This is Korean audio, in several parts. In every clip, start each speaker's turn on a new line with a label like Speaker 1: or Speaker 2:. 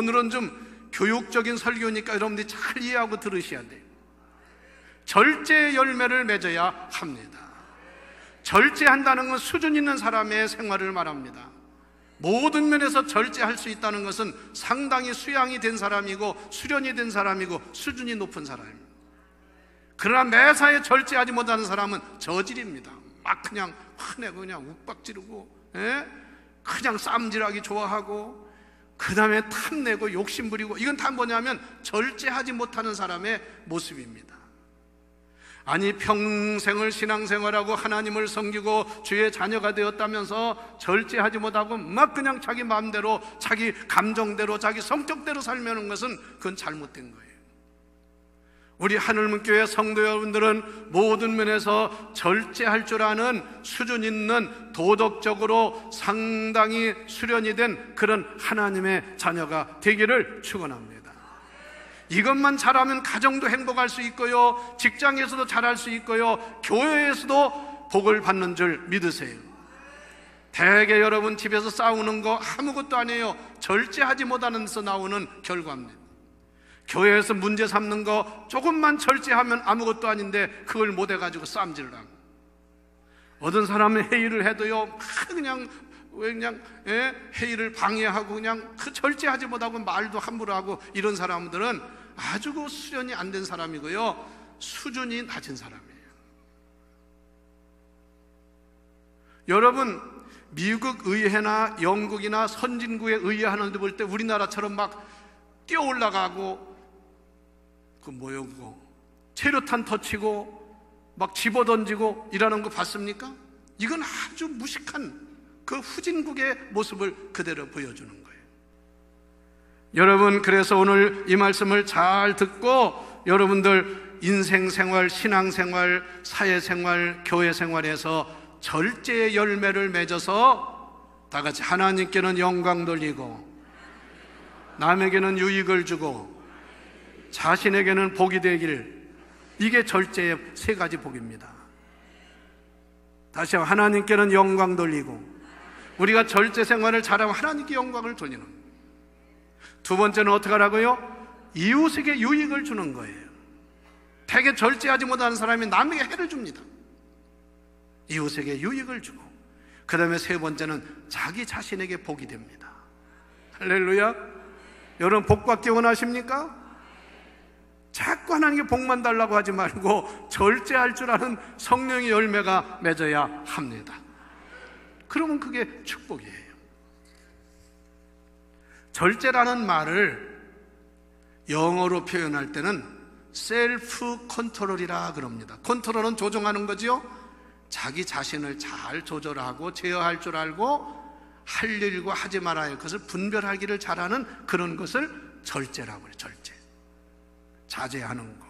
Speaker 1: 오늘은 좀 교육적인 설교니까 여러분들이 잘 이해하고 들으셔야 돼요. 절제의 열매를 맺어야 합니다. 절제한다는 건 수준 있는 사람의 생활을 말합니다. 모든 면에서 절제할 수 있다는 것은 상당히 수양이 된 사람이고 수련이 된 사람이고 수준이 높은 사람입니다. 그러나 매사에 절제하지 못하는 사람은 저질입니다. 막 그냥 화내고 그냥 욱박 지르고, 그냥 쌈질하기 좋아하고, 그 다음에 탐내고 욕심부리고, 이건 다 뭐냐면 절제하지 못하는 사람의 모습입니다. 아니, 평생을 신앙생활하고 하나님을 섬기고 주의 자녀가 되었다면서 절제하지 못하고 막 그냥 자기 마음대로, 자기 감정대로, 자기 성격대로 살면은 것은 그건 잘못된 거예요. 우리 하늘문교회 성도 여러분들은 모든 면에서 절제할 줄 아는 수준 있는, 도덕적으로 상당히 수련이 된 그런 하나님의 자녀가 되기를 축원합니다. 이것만 잘하면 가정도 행복할 수 있고요, 직장에서도 잘할 수 있고요, 교회에서도 복을 받는 줄 믿으세요. 대개 여러분 집에서 싸우는 거 아무것도 아니에요. 절제하지 못하는 데서 나오는 결과입니다. 교회에서 문제 삼는 거 조금만 절제하면 아무것도 아닌데 그걸 못해가지고 싸움질을 합니다. 어떤 사람은 회의를 해도요, 그냥 회의를 방해하고 그냥 절제하지 못하고 말도 함부로 하고, 이런 사람들은 아주 수련이 안 된 사람이고요, 수준이 낮은 사람이에요. 여러분, 미국 의회나 영국이나 선진국의 의회 하는데 볼 때 우리나라처럼 막 뛰어 올라가고, 그거 체류탄 터치고 막 집어던지고 이러는 거 봤습니까? 이건 아주 무식한 그 후진국의 모습을 그대로 보여주는 거예요. 여러분, 그래서 오늘 이 말씀을 잘 듣고 여러분들 인생생활, 신앙생활, 사회생활, 교회생활에서 절제의 열매를 맺어서 다 같이 하나님께는 영광 돌리고 남에게는 유익을 주고 자신에게는 복이 되길, 이게 절제의 세 가지 복입니다. 다시 한번, 하나님께는 영광 돌리고, 우리가 절제 생활을 잘하면 하나님께 영광을 돌리는 거예요. 두 번째는 어떻게 하라고요? 이웃에게 유익을 주는 거예요. 대개 절제하지 못하는 사람이 남에게 해를 줍니다. 이웃에게 유익을 주고, 그 다음에 세 번째는 자기 자신에게 복이 됩니다. 할렐루야. 여러분, 복 받기 원하십니까? 자꾸 하나님께 복만 달라고 하지 말고 절제할 줄 아는 성령의 열매가 맺어야 합니다. 그러면 그게 축복이에요. 절제라는 말을 영어로 표현할 때는 셀프 컨트롤이라 그럽니다. 컨트롤은 조종하는 거죠. 자기 자신을 잘 조절하고 제어할 줄 알고 할 일과 하지 말아야 할 것을 분별하기를 잘하는 그런 것을 절제라고 해요. 절제, 자제하는 거.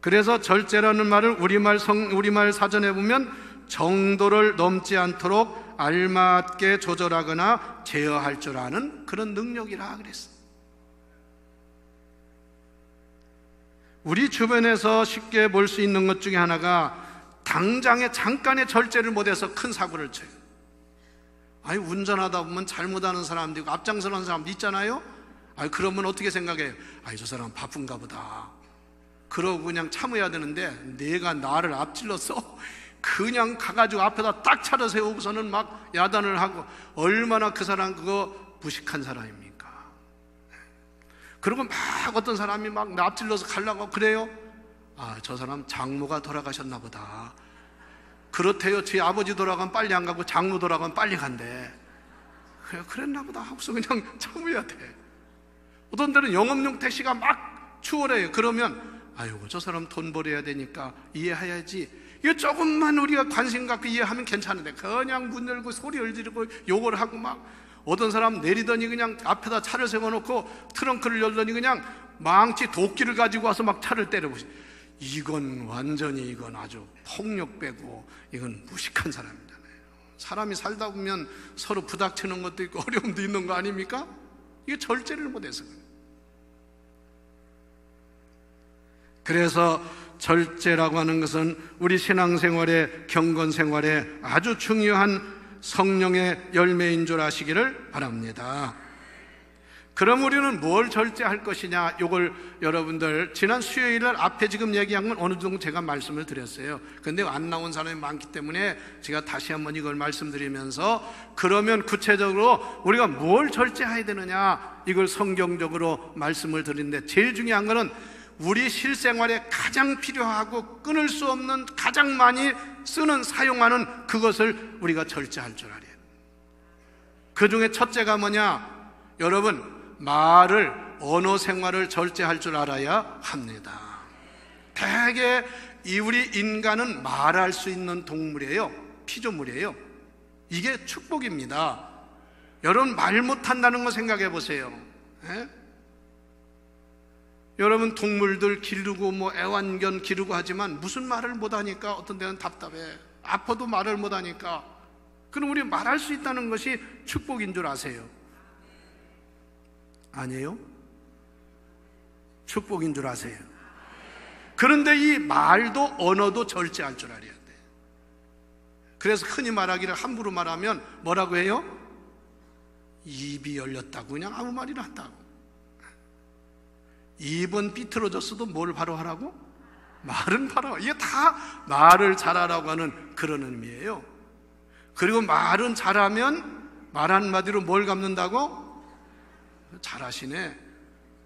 Speaker 1: 그래서 절제라는 말을 우리말 사전에 보면 정도를 넘지 않도록 알맞게 조절하거나 제어할 줄 아는 그런 능력이라 그랬어요. 우리 주변에서 쉽게 볼 수 있는 것 중에 하나가, 당장에 잠깐의 절제를 못해서 큰 사고를 쳐요. 아니, 운전하다 보면 잘못하는 사람도 있고 앞장서는 사람도 있잖아요. 아니, 그러면 어떻게 생각해요? 아니, 저 사람 바쁜가 보다, 그러고 그냥 참아야 되는데 내가 나를 앞질렀어? 그냥 가가지고 앞에다 딱 차려 세우고서는 막 야단을 하고, 얼마나 그 사람 그거 무식한 사람입니까? 그리고 막 어떤 사람이 막 나 앞질러서 가려고 그래요. 아, 저 사람 장모가 돌아가셨나 보다. 그렇대요. 제 아버지 돌아가면 빨리 안 가고 장모 돌아가면 빨리 간대. 그랬나 보다 하고서 그냥 참아야 돼. 어떤 데는 영업용 택시가 막 추월해요. 그러면 아이고, 저 사람 돈 벌어야 되니까 이해해야지. 이거 조금만 우리가 관심 갖고 이해하면 괜찮은데 그냥 문 열고 소리를 지르고 욕을 하고, 막 어떤 사람 내리더니 그냥 앞에다 차를 세워놓고 트렁크를 열더니 그냥 망치 도끼를 가지고 와서 막 차를 때려보시. 이건 완전히, 이건 아주 폭력배고 이건 무식한 사람이잖아요. 사람이 살다 보면 서로 부닥치는 것도 있고 어려움도 있는 거 아닙니까? 이게 절제를 못해서 그래요. 그래서 절제라고 하는 것은 우리 신앙생활에, 경건생활에 아주 중요한 성령의 열매인 줄 아시기를 바랍니다. 그럼 우리는 뭘 절제할 것이냐? 이걸 여러분들 지난 수요일 날 앞에 지금 얘기한 건 어느 정도 제가 말씀을 드렸어요. 근데 안 나온 사람이 많기 때문에 제가 다시 한번 이걸 말씀드리면서, 그러면 구체적으로 우리가 뭘 절제해야 되느냐, 이걸 성경적으로 말씀을 드리는데, 제일 중요한 거는 우리 실생활에 가장 필요하고 끊을 수 없는, 가장 많이 쓰는, 사용하는 그것을 우리가 절제할 줄 알아요. 그 중에 첫째가 뭐냐? 여러분, 말을, 언어 생활을 절제할 줄 알아야 합니다. 대개 우리 인간은 말할 수 있는 동물이에요. 피조물이에요. 이게 축복입니다. 여러분, 말 못한다는 거 생각해 보세요. 에? 여러분, 동물들 기르고 애완견 기르고 하지만 무슨 말을 못하니까 어떤 데는 답답해. 아파도 말을 못하니까. 그럼 우리 말할 수 있다는 것이 축복인 줄 아세요? 아니에요? 축복인 줄 아세요? 그런데 이 말도, 언어도 절제할 줄 알아야 돼. 그래서 흔히 말하기를, 함부로 말하면 뭐라고 해요? 입이 열렸다고, 그냥 아무 말이나 한다고. 입은 삐뚤어졌어도 뭘 바로 하라고? 말은 바로. 이게 다 말을 잘하라고 하는 그런 의미예요. 그리고 말은 잘하면 말 한마디로 뭘 갚는다고? 잘하시네.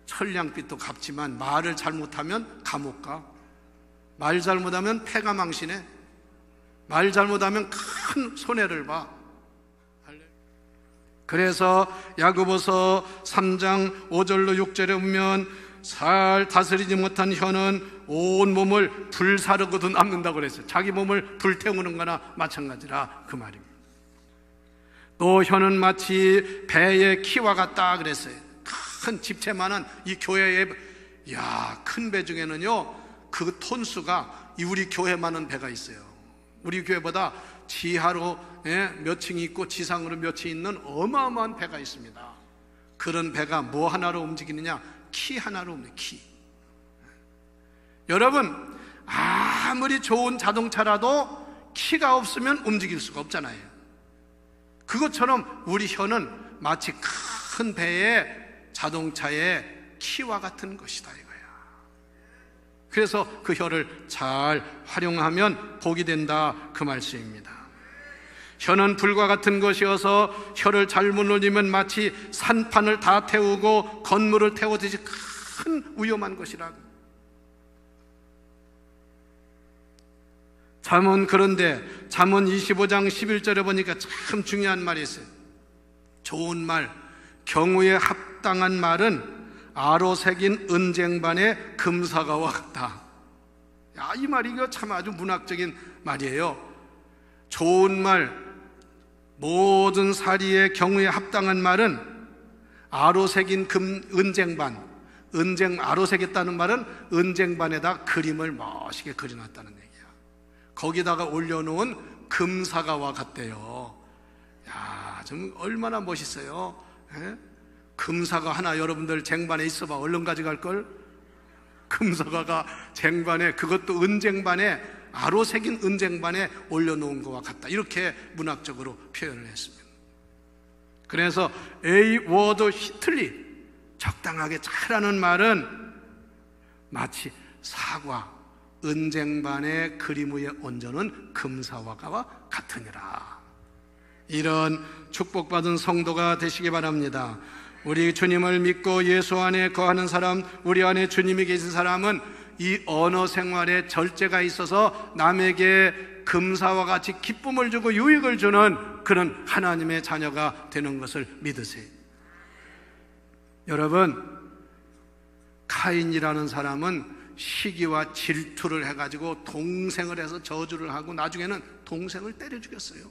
Speaker 1: 천냥빚도 갚지만 말을 잘못하면 감옥 가. 말 잘못하면 패가 망신해. 말 잘못하면 큰 손해를 봐. 그래서 야고보서 3장 5절로 6절에 보면, 잘 다스리지 못한 혀는 온 몸을 불사르고도 남는다고 그랬어요. 자기 몸을 불태우는 거나 마찬가지라 그 말입니다. 또 혀는 마치 배의 키와 같다 그랬어요. 큰 집채만한 이 교회의, 큰 배 중에는요, 그 톤수가 우리 교회만한 배가 있어요. 우리 교회보다 지하로 몇 층이 있고 지상으로 몇 층이 있는 어마어마한 배가 있습니다. 그런 배가 뭐 하나로 움직이느냐? 키 하나로 움직여요. 키. 여러분, 아무리 좋은 자동차라도 키가 없으면 움직일 수가 없잖아요. 그것처럼 우리 혀는 마치 큰 배의 자동차의 키와 같은 것이다 이거야. 그래서 그 혀를 잘 활용하면 복이 된다 그 말씀입니다. 혀는 불과 같은 것이어서 혀를 잘못 놀리면 마치 산판을 다 태우고 건물을 태우듯이 큰 위험한 것이라고. 그런데 잠언 25장 11절에 보니까 참 중요한 말이 있어요. 좋은 말, 경우에 합당한 말은 아로 새긴 은쟁반의 금사과와 같다. 이 말이 이거 참 아주 문학적인 말이에요. 좋은 말, 모든 사리의 경우에 합당한 말은 아로 새긴 은쟁반, 아로 새겼다는 말은 은쟁반에다 그림을 멋있게 그려놨다는 얘기야. 거기다가 올려놓은 금사과와 같대요. 좀 얼마나 멋있어요. 금사과 하나 여러분들 쟁반에 있어봐. 얼른 가져갈걸? 금사과가 쟁반에, 그것도 은쟁반에, 아로 새긴 은쟁반에 올려놓은 것과 같다. 이렇게 문학적으로 표현을 했습니다. 그래서 A word 히틀리, 적당하게 잘하는 말은 마치 사과, 은쟁반의 그림 위에 얹어놓은 금사과와 같으니라. 이런 축복받은 성도가 되시기 바랍니다. 우리 주님을 믿고 예수 안에 거하는 사람, 우리 안에 주님이 계신 사람은 이 언어 생활에 절제가 있어서 남에게 금사와 같이 기쁨을 주고 유익을 주는 그런 하나님의 자녀가 되는 것을 믿으세요. 여러분, 카인이라는 사람은 시기와 질투를 해가지고 동생을 해서 저주를 하고 나중에는 동생을 때려 죽였어요.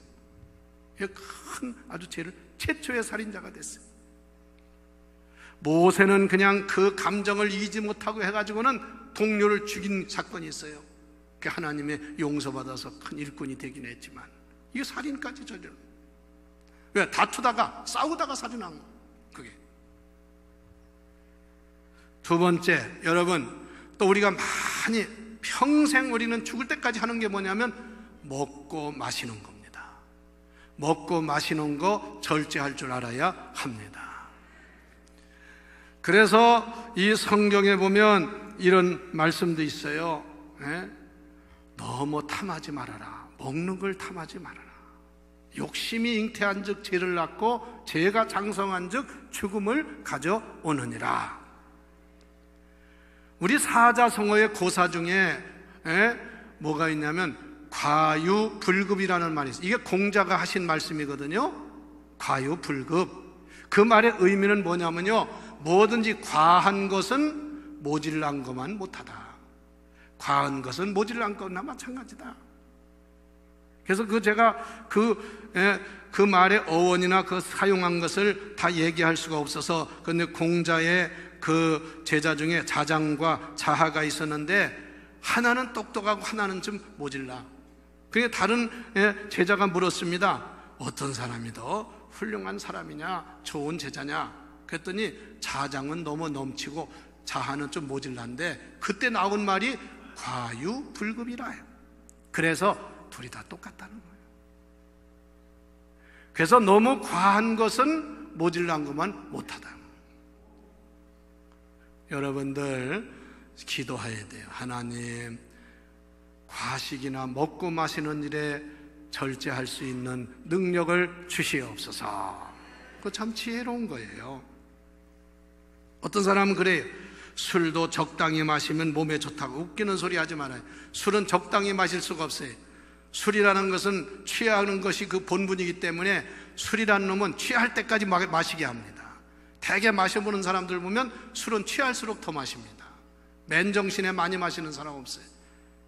Speaker 1: 큰 아주 죄를, 최초의 살인자가 됐어요. 모세는 그냥 그 감정을 이기지 못하고 해가지고는 동료를 죽인 사건이 있어요. 그 하나님의 용서받아서 큰 일꾼이 되긴 했지만 이게 살인까지 저지른. 왜? 다투다가 싸우다가 살인한 거. 그게 두 번째, 여러분, 또 우리가 많이 평생 우리는 죽을 때까지 하는 게 뭐냐면 먹고 마시는 겁니다. 먹고 마시는 거 절제할 줄 알아야 합니다. 그래서 이 성경에 보면 이런 말씀도 있어요. 너무 탐하지 말아라. 먹는 걸 탐하지 말아라. 욕심이 잉태한 즉 죄를 낳고 죄가 장성한 즉 죽음을 가져오느니라. 우리 사자성어의 고사 중에 뭐가 있냐면 과유불급이라는 말이 있어요. 이게 공자가 하신 말씀이거든요. 과유불급. 그 말의 의미는 뭐냐면요, 뭐든지 과한 것은 모질란 것만 못하다. 과한 것은 모질란 것나 마찬가지다. 그래서 제가 그 말의 어원이나 그 사용한 것을 다 얘기할 수가 없어서, 근데 공자의 그 제자 중에 자장과 자하가 있었는데 하나는 똑똑하고 하나는 좀 모질라. 그러니까 다른 제자가 물었습니다. 어떤 사람이 더 훌륭한 사람이냐, 좋은 제자냐? 그랬더니 자장은 너무 넘치고 자하는 좀 모질란데, 그때 나온 말이 과유불급이라 해요. 그래서 둘이 다 똑같다는 거예요. 그래서 너무 과한 것은 모질란 것만 못하다. 여러분들 기도해야 돼요. 하나님, 과식이나 먹고 마시는 일에 절제할 수 있는 능력을 주시옵소서. 그거 참 지혜로운 거예요. 어떤 사람은 그래요. 술도 적당히 마시면 몸에 좋다고. 웃기는 소리 하지 말아요. 술은 적당히 마실 수가 없어요. 술이라는 것은 취하는 것이 그 본분이기 때문에 술이라는 놈은 취할 때까지 마시게 합니다. 대개 마셔보는 사람들 보면 술은 취할수록 더 마십니다. 맨정신에 많이 마시는 사람 없어요.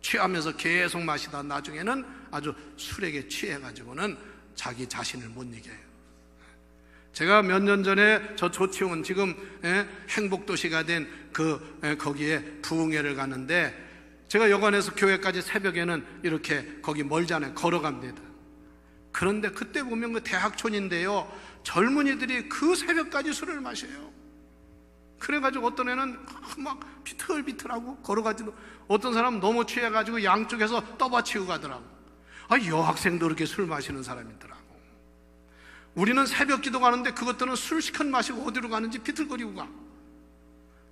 Speaker 1: 취하면서 계속 마시다 나중에는 아주 술에게 취해가지고는 자기 자신을 못 이겨요. 제가 몇 년 전에 저 조치원, 지금 행복도시가 된 거기에 부흥회를 갔는데, 제가 여관에서 교회까지 새벽에는 이렇게 거기 멀잖아요. 걸어갑니다. 그런데 그때 보면 그 대학촌인데요, 젊은이들이 그 새벽까지 술을 마셔요. 그래가지고 어떤 애는 막 비틀비틀하고 걸어가지고, 어떤 사람은 너무 취해가지고 양쪽에서 떠받치고 가더라고. 여학생도 그렇게 술 마시는 사람이 있더라고. 우리는 새벽 기도 가는데 그것들은 술 시컷 마시고 어디로 가는지 비틀거리고 가.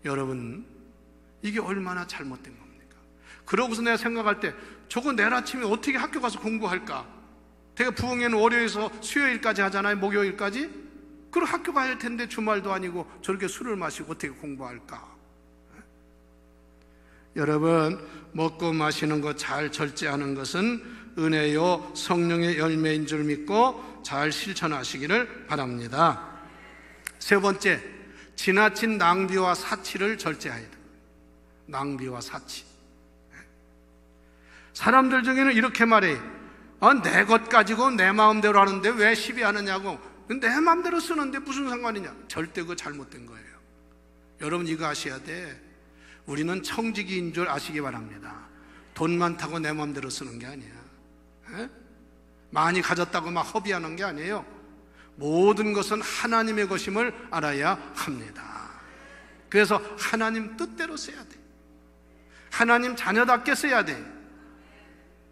Speaker 1: 여러분, 이게 얼마나 잘못된 겁니까? 그러고서 내가 생각할 때, 저거 내일 아침에 어떻게 학교 가서 공부할까? 되게 부흥회는 월요일에서 수요일까지 하잖아요. 목요일까지. 그럼 학교 가야 할 텐데 주말도 아니고 저렇게 술을 마시고 어떻게 공부할까? 여러분, 먹고 마시는 거 잘 절제하는 것은 은혜요 성령의 열매인 줄 믿고 잘 실천하시기를 바랍니다. 세 번째, 지나친 낭비와 사치를 절제해야 돼요. 낭비와 사치. 사람들 중에는 이렇게 말해요. 내 것 가지고 내 마음대로 하는데 왜 시비하느냐고. 내 마음대로 쓰는데 무슨 상관이냐. 절대 그거 잘못된 거예요. 여러분, 이거 아셔야 돼. 우리는 청지기인 줄 아시기 바랍니다. 돈 많다고 내 마음대로 쓰는 게 아니야. 많이 가졌다고 막 허비하는 게 아니에요. 모든 것은 하나님의 것임을 알아야 합니다. 그래서 하나님 뜻대로 써야 돼. 하나님 자녀답게 써야 돼.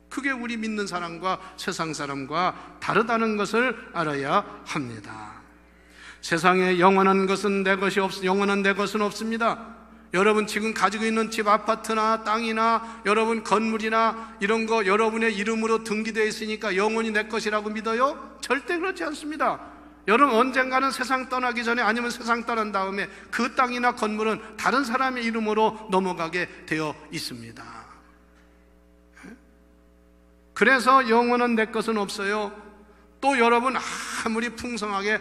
Speaker 1: 그게 우리 믿는 사람과 세상 사람과 다르다는 것을 알아야 합니다. 세상에 영원한 것은 내 것이 영원한 내 것은 없습니다. 여러분 지금 가지고 있는 집, 아파트나 땅이나 여러분 건물이나 이런 거 여러분의 이름으로 등기되어 있으니까 영원히 내 것이라고 믿어요? 절대 그렇지 않습니다. 여러분 언젠가는 세상 떠나기 전에, 아니면 세상 떠난 다음에 그 땅이나 건물은 다른 사람의 이름으로 넘어가게 되어 있습니다. 그래서 영원한 내 것은 없어요. 또 여러분 아무리 풍성하게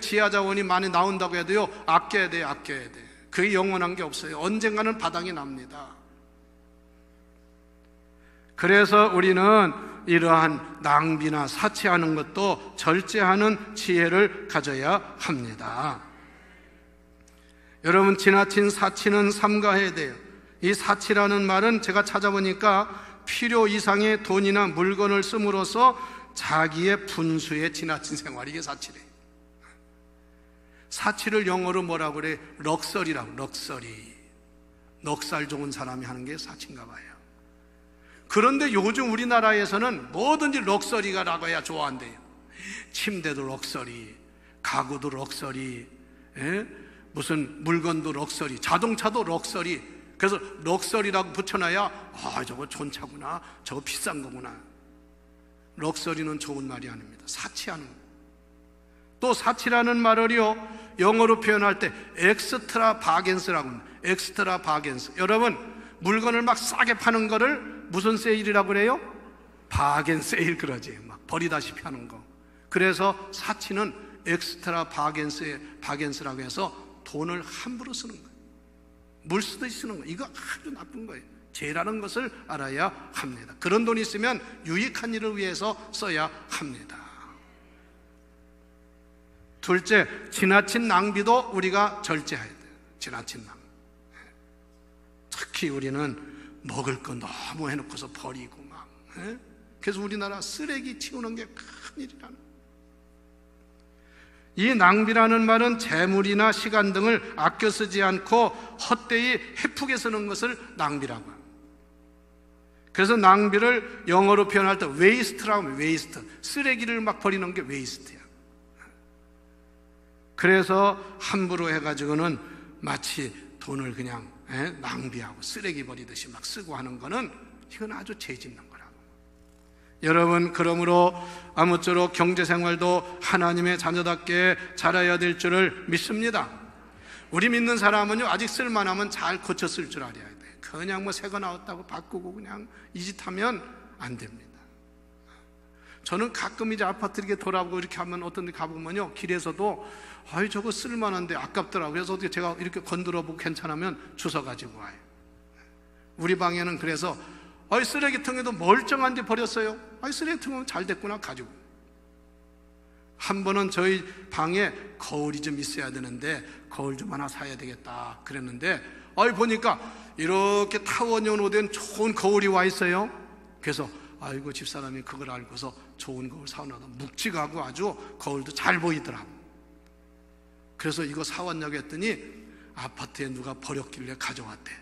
Speaker 1: 지하 자원이 많이 나온다고 해도요, 아껴야 돼요. 아껴야 돼. 그게 영원한 게 없어요. 언젠가는 바닥이 납니다. 그래서 우리는 이러한 낭비나 사치하는 것도 절제하는 지혜를 가져야 합니다. 여러분, 지나친 사치는 삼가해야 돼요. 이 사치라는 말은 제가 찾아보니까 필요 이상의 돈이나 물건을 씀으로써 자기의 분수에 지나친 생활, 이게 사치래요. 사치를 영어로 뭐라고 그래? 럭서리라고. 럭서리. 넉살 좋은 사람이 하는 게 사치인가 봐요. 그런데 요즘 우리나라에서는 뭐든지 럭서리가라고 해야 좋아한대요. 침대도 럭서리, 가구도 럭서리, 무슨 물건도 럭셔리, 자동차도 럭셔리. 그래서 럭셔리라고 붙여놔야 저거 좋은 차구나, 저거 비싼 거구나. 럭셔리는 좋은 말이 아닙니다. 사치하는 거. 또 사치라는 말을요, 영어로 표현할 때 엑스트라 바겐스라고 합니다. 엑스트라 바겐스. 여러분, 물건을 막 싸게 파는 거를 무슨 세일이라고 그래요? 바겐 세일 그러지. 막 버리다시피 하는 거. 그래서 사치는 엑스트라 바겐스라고 해서 돈을 함부로 쓰는 거예요. 물 쓰듯이 쓰는 거예요. 이거 아주 나쁜 거예요. 죄라는 것을 알아야 합니다. 그런 돈이 있으면 유익한 일을 위해서 써야 합니다. 둘째, 지나친 낭비도 우리가 절제해야 돼요. 지나친 낭비. 특히 우리는 먹을 거 너무 해놓고서 버리고 막. 그래서 우리나라 쓰레기 치우는 게 큰일이라는. 이 낭비라는 말은 재물이나 시간 등을 아껴 쓰지 않고 헛되이 헤프게 쓰는 것을 낭비라고 합니다. 그래서 낭비를 영어로 표현할 때 웨이스트라고 합니다. 웨이스트. 쓰레기를 막 버리는 게 웨이스트야. 그래서 함부로 해가지고는 마치 돈을 그냥 낭비하고 쓰레기 버리듯이 막 쓰고 하는 거는 이건 아주 죄 짓는 거라고. 여러분, 그러므로 아무쪼록 경제생활도 하나님의 자녀답게 잘해야 될 줄을 믿습니다. 우리 믿는 사람은요, 아직 쓸만하면 잘 고쳐 쓸 줄 알아야 돼. 그냥 뭐 새거 나왔다고 바꾸고 그냥 이 짓 하면 안 됩니다. 저는 가끔 이제 아파트 이렇게 돌아보고 이렇게 하면 어떤 데 가보면요, 길에서도 저거 쓸만한데 아깝더라고요. 그래서 어떻게 제가 이렇게 건드려보고 괜찮으면 주워 가지고 와요. 우리 방에는 그래서 쓰레기통에도 멀쩡한데 버렸어요. 쓰레기통은 잘 됐구나 가지고. 한 번은 저희 방에 거울이 좀 있어야 되는데 거울 좀 하나 사야 되겠다 그랬는데 보니까 이렇게 타원형으로 좋은 거울이 와 있어요. 그래서 아이고, 집사람이 그걸 알고서 좋은 거울 사오나도 묵직하고 아주 거울도 잘 보이더라고. 그래서 이거 사왔냐고 했더니 아파트에 누가 버렸길래 가져왔대.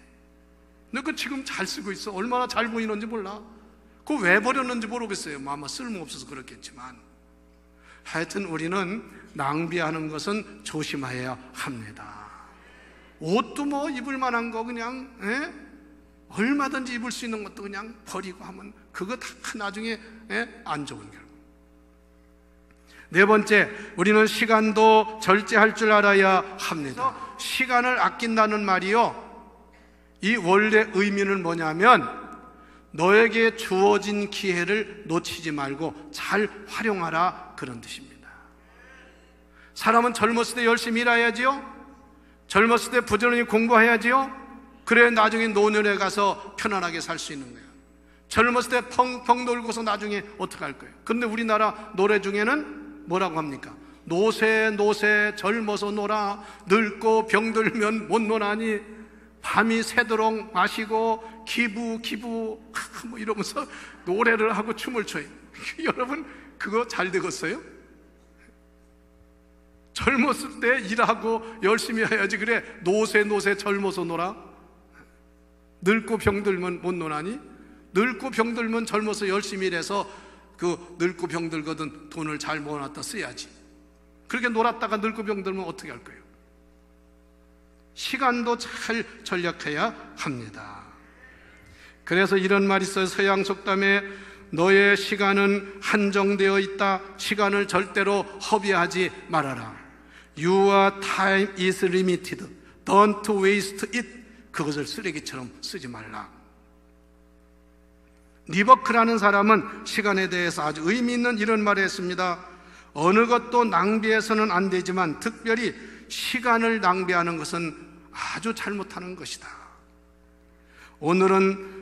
Speaker 1: 근데 그 지금 잘 쓰고 있어. 얼마나 잘 보이는지 몰라. 그거 왜 버렸는지 모르겠어요. 아마 쓸모없어서 그렇겠지만. 하여튼 우리는 낭비하는 것은 조심해야 합니다. 옷도 뭐 입을 만한 거 그냥 얼마든지 입을 수 있는 것도 그냥 버리고 하면 그거 다 나중에 안 좋은 결과. 네 번째, 우리는 시간도 절제할 줄 알아야 합니다. 시간을 아낀다는 말이요, 이 원래 의미는 뭐냐면 너에게 주어진 기회를 놓치지 말고 잘 활용하라, 그런 뜻입니다. 사람은 젊었을 때 열심히 일해야지요. 젊었을 때 부지런히 공부해야지요. 그래야 나중에 노년에 가서 편안하게 살 수 있는 거예요. 젊었을 때 펑펑 놀고서 나중에 어떻게 할 거예요? 그런데 우리나라 노래 중에는 뭐라고 합니까? 노세 노세 젊어서 놀아, 늙고 병들면 못 노나니, 밤이 새도록 마시고 기부 뭐 이러면서 노래를 하고 춤을 춰요. 여러분, 그거 잘 되겠어요? 젊었을 때 일하고 열심히 해야지. 그래, 노세 젊어서 놀아, 늙고 병들면 못 노나니. 늙고 병들면 젊어서 열심히 일해서 그 늙고 병들거든 돈을 잘 모아놨다 써야지. 그렇게 놀았다가 늙고 병들면 어떻게 할 거예요? 시간도 잘 전략해야 합니다. 그래서 이런 말이 있어요. 서양 속담에 너의 시간은 한정되어 있다. 시간을 절대로 허비하지 말아라. Your time is limited. Don't waste it. 그것을 쓰레기처럼 쓰지 말라. 리버크라는 사람은 시간에 대해서 아주 의미 있는 이런 말을 했습니다. 어느 것도 낭비해서는 안 되지만 특별히 시간을 낭비하는 것은 아주 잘못하는 것이다. 오늘은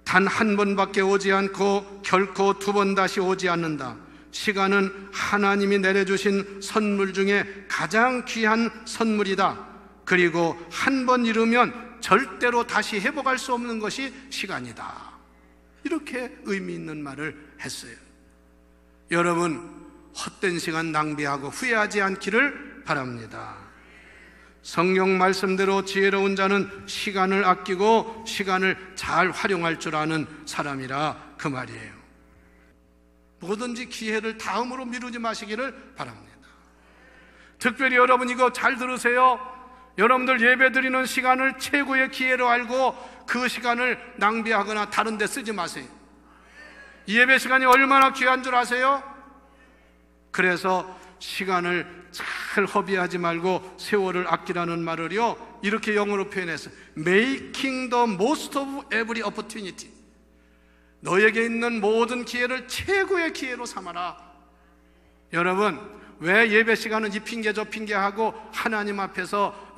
Speaker 1: 단 한 번밖에 오지 않고 결코 두 번 다시 오지 않는다. 시간은 하나님이 내려주신 선물 중에 가장 귀한 선물이다. 그리고 한 번 잃으면 절대로 다시 회복할 수 없는 것이 시간이다. 이렇게 의미 있는 말을 했어요. 여러분, 헛된 시간 낭비하고 후회하지 않기를 바랍니다. 성경 말씀대로 지혜로운 자는 시간을 아끼고 시간을 잘 활용할 줄 아는 사람이라 그 말이에요. 뭐든지 기회를 다음으로 미루지 마시기를 바랍니다. 특별히 여러분, 이거 잘 들으세요. 여러분들 예배 드리는 시간을 최고의 기회로 알고 그 시간을 낭비하거나 다른 데 쓰지 마세요. 이 예배 시간이 얼마나 귀한 줄 아세요? 그래서 시간을 잘 허비하지 말고 세월을 아끼라는 말을요, 이렇게 영어로 표현해서 Making the most of every opportunity. 너에게 있는 모든 기회를 최고의 기회로 삼아라. 여러분, 왜 예배 시간은 이 핑계 저 핑계하고 하나님 앞에서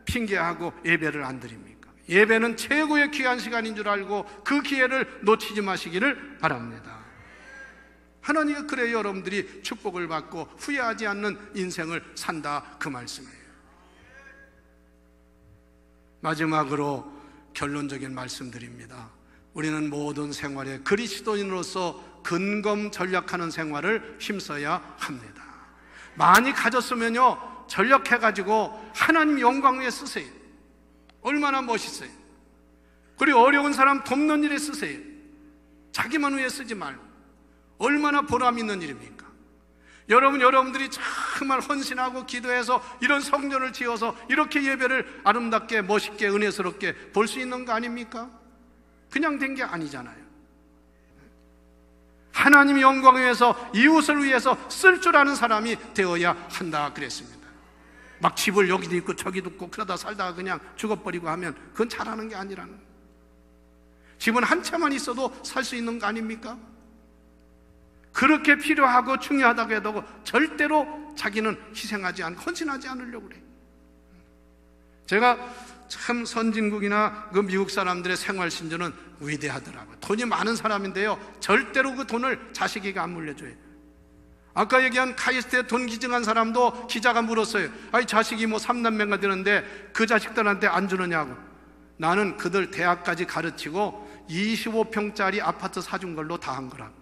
Speaker 1: 핑계하고 예배를 안 드립니까? 예배는 최고의 귀한 시간인 줄 알고 그 기회를 놓치지 마시기를 바랍니다. 하나님이 그래야 여러분들이 축복을 받고 후회하지 않는 인생을 산다, 그 말씀이에요. 마지막으로 결론적인 말씀드립니다. 우리는 모든 생활에 그리스도인으로서 근검 전략하는 생활을 힘써야 합니다. 많이 가졌으면요, 전략해가지고 하나님 영광 위에 쓰세요. 얼마나 멋있어요. 그리고 어려운 사람 돕는 일에 쓰세요. 자기만 위해 쓰지 말고. 얼마나 보람 있는 일입니까? 여러분들이 정말 헌신하고 기도해서 이런 성전을 지어서 이렇게 예배를 아름답게 멋있게 은혜스럽게 볼 수 있는 거 아닙니까? 그냥 된 게 아니잖아요. 하나님 영광을 위해서, 이웃을 위해서 쓸 줄 아는 사람이 되어야 한다 그랬습니다. 막 집을 여기도 있고 저기도 있고 그러다 살다가 그냥 죽어버리고 하면 그건 잘하는 게 아니라는 거예요. 집은 한 채만 있어도 살 수 있는 거 아닙니까? 그렇게 필요하고 중요하다고 해도 절대로 자기는 희생하지 않고 헌신하지 않으려고 그래요. 제가 참 선진국이나 그 미국 사람들의 생활 신조는 위대하더라고요. 돈이 많은 사람인데요, 절대로 그 돈을 자식에게 안 물려줘요. 아까 얘기한 카이스트에 돈 기증한 사람도 기자가 물었어요. 아니, 자식이 뭐 3남매가 되는데 그 자식들한테 안 주느냐고. 나는 그들 대학까지 가르치고 25평짜리 아파트 사준 걸로 다 한 거라고.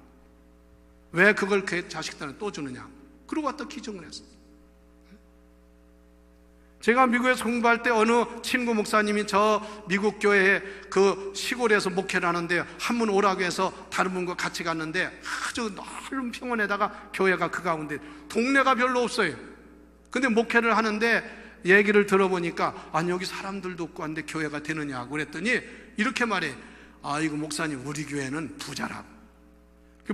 Speaker 1: 왜 그걸 그 자식들한테 또 주느냐. 그러고 왔다 기증을 했어요. 제가 미국에서 공부할 때 어느 친구 목사님이 저 미국 교회에 그 시골에서 목회를 하는데 한 분 오라고 해서 다른 분과 같이 갔는데 아주 넓은 평원에다가 교회가 그 가운데, 동네가 별로 없어요. 근데 목회를 하는데 얘기를 들어보니까 아니 여기 사람들도 없고 한데 교회가 되느냐고 그랬더니 이렇게 말해. 아, 이거 목사님, 우리 교회는 부자라고.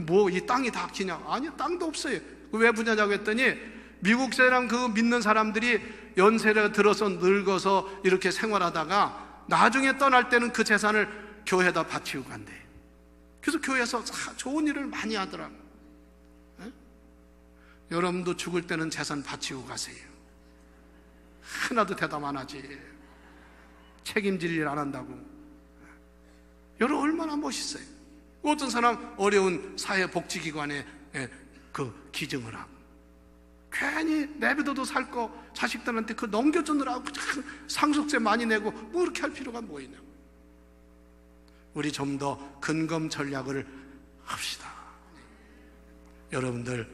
Speaker 1: 뭐 이 땅이 다 기냐고. 아니, 땅도 없어요. 왜 부자냐고 했더니 미국 사람, 그 믿는 사람들이 연세가 들어서 늙어서 이렇게 생활하다가 나중에 떠날 때는 그 재산을 교회에다 바치고 간대. 그래서 교회에서 좋은 일을 많이 하더라고. 네? 여러분도 죽을 때는 재산 바치고 가세요. 하나도 대답 안 하지. 책임질 일 안 한다고. 여러분 얼마나 멋있어요. 어떤 사람 어려운 사회복지기관에 그 기증을 하고, 괜히 내비둬도 살 거 자식들한테 그 넘겨주느라고 상속세 많이 내고 뭐 그렇게 할 필요가 뭐 있냐고. 우리 좀 더 근검 전략을 합시다. 여러분들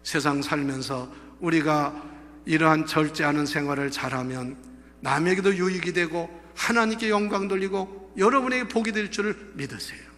Speaker 1: 세상 살면서 우리가 이러한 절제하는 생활을 잘하면 남에게도 유익이 되고 하나님께 영광 돌리고 여러분에게 복이 될 줄을 믿으세요.